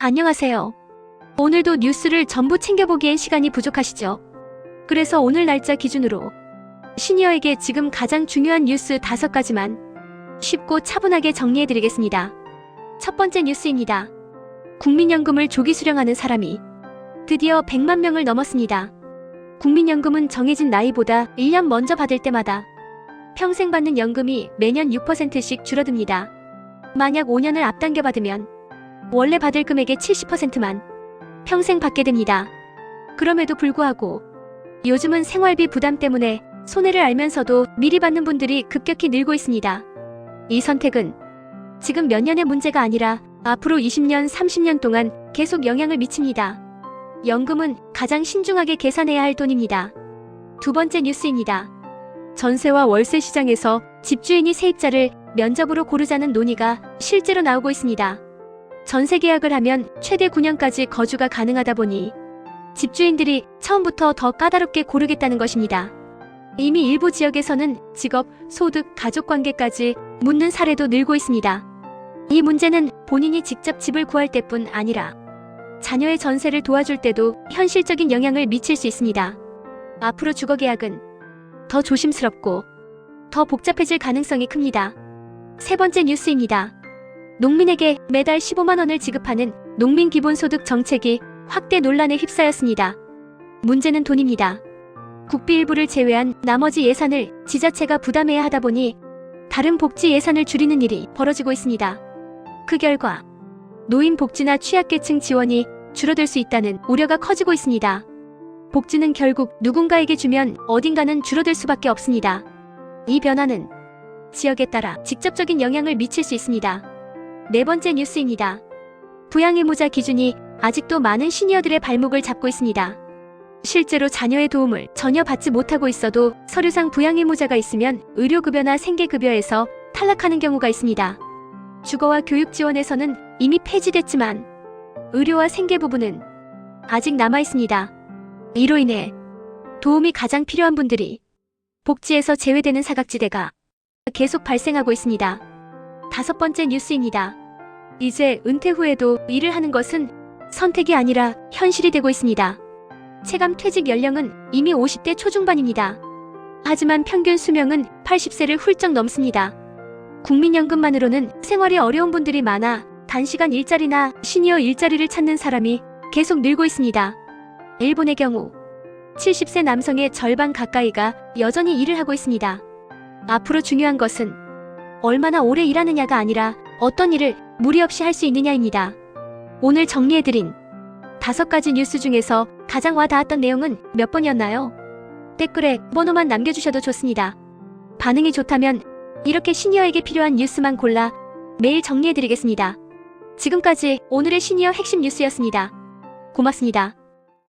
안녕하세요. 오늘도 뉴스를 전부 챙겨보기엔 시간이 부족하시죠? 그래서 오늘 날짜 기준으로 시니어에게 지금 가장 중요한 뉴스 5가지만 쉽고 차분하게 정리해드리겠습니다. 첫 번째 뉴스입니다. 국민연금을 조기 수령하는 사람이 드디어 100만 명을 넘었습니다. 국민연금은 정해진 나이보다 1년 먼저 받을 때마다 평생 받는 연금이 매년 6%씩 줄어듭니다. 만약 5년을 앞당겨 받으면 원래 받을 금액의 70%만 평생 받게 됩니다. 그럼에도 불구하고 요즘은 생활비 부담 때문에 손해를 알면서도 미리 받는 분들이 급격히 늘고 있습니다. 이 선택은 지금 몇 년의 문제가 아니라 앞으로 20년, 30년 동안 계속 영향을 미칩니다. 연금은 가장 신중하게 계산해야 할 돈입니다. 두 번째 뉴스입니다. 전세와 월세 시장에서 집주인이 세입자를 면접으로 고르자는 논의가 실제로 나오고 있습니다. 전세 계약을 하면 최대 9년까지 거주가 가능하다 보니 집주인들이 처음부터 더 까다롭게 고르겠다는 것입니다. 이미 일부 지역에서는 직업, 소득, 가족관계까지 묻는 사례도 늘고 있습니다. 이 문제는 본인이 직접 집을 구할 때뿐 아니라 자녀의 전세를 도와줄 때도 현실적인 영향을 미칠 수 있습니다. 앞으로 주거계약은 더 조심스럽고 더 복잡해질 가능성이 큽니다. 세 번째 뉴스입니다. 농민에게 매달 15만 원을 지급하는 농민기본소득 정책이 확대 논란에 휩싸였습니다. 문제는 돈입니다. 국비 일부를 제외한 나머지 예산을 지자체가 부담해야 하다 보니 다른 복지 예산을 줄이는 일이 벌어지고 있습니다. 그 결과 노인 복지나 취약계층 지원이 줄어들 수 있다는 우려가 커지고 있습니다. 복지는 결국 누군가에게 주면 어딘가는 줄어들 수밖에 없습니다. 이 변화는 지역에 따라 직접적인 영향을 미칠 수 있습니다. 네 번째 뉴스입니다. 부양의무자 기준이 아직도 많은 시니어들의 발목을 잡고 있습니다. 실제로 자녀의 도움을 전혀 받지 못하고 있어도 서류상 부양의무자가 있으면 의료급여나 생계급여에서 탈락하는 경우가 있습니다. 주거와 교육 지원에서는 이미 폐지됐지만 의료와 생계 부분은 아직 남아 있습니다. 이로 인해 도움이 가장 필요한 분들이 복지에서 제외되는 사각지대가 계속 발생하고 있습니다. 다섯 번째 뉴스입니다. 이제 은퇴 후에도 일을 하는 것은 선택이 아니라 현실이 되고 있습니다. 체감 퇴직 연령은 이미 50대 초중반입니다. 하지만 평균 수명은 80세를 훌쩍 넘습니다. 국민연금만으로는 생활이 어려운 분들이 많아 단시간 일자리나 시니어 일자리를 찾는 사람이 계속 늘고 있습니다. 일본의 경우 70세 남성의 절반 가까이가 여전히 일을 하고 있습니다. 앞으로 중요한 것은 얼마나 오래 일하느냐가 아니라 어떤 일을 무리 없이 할 수 있느냐입니다. 오늘 정리해드린 5가지 뉴스 중에서 가장 와닿았던 내용은 몇 번이었나요? 댓글에 번호만 남겨주셔도 좋습니다. 반응이 좋다면 이렇게 시니어에게 필요한 뉴스만 골라 매일 정리해드리겠습니다. 지금까지 오늘의 시니어 핵심 뉴스였습니다. 고맙습니다.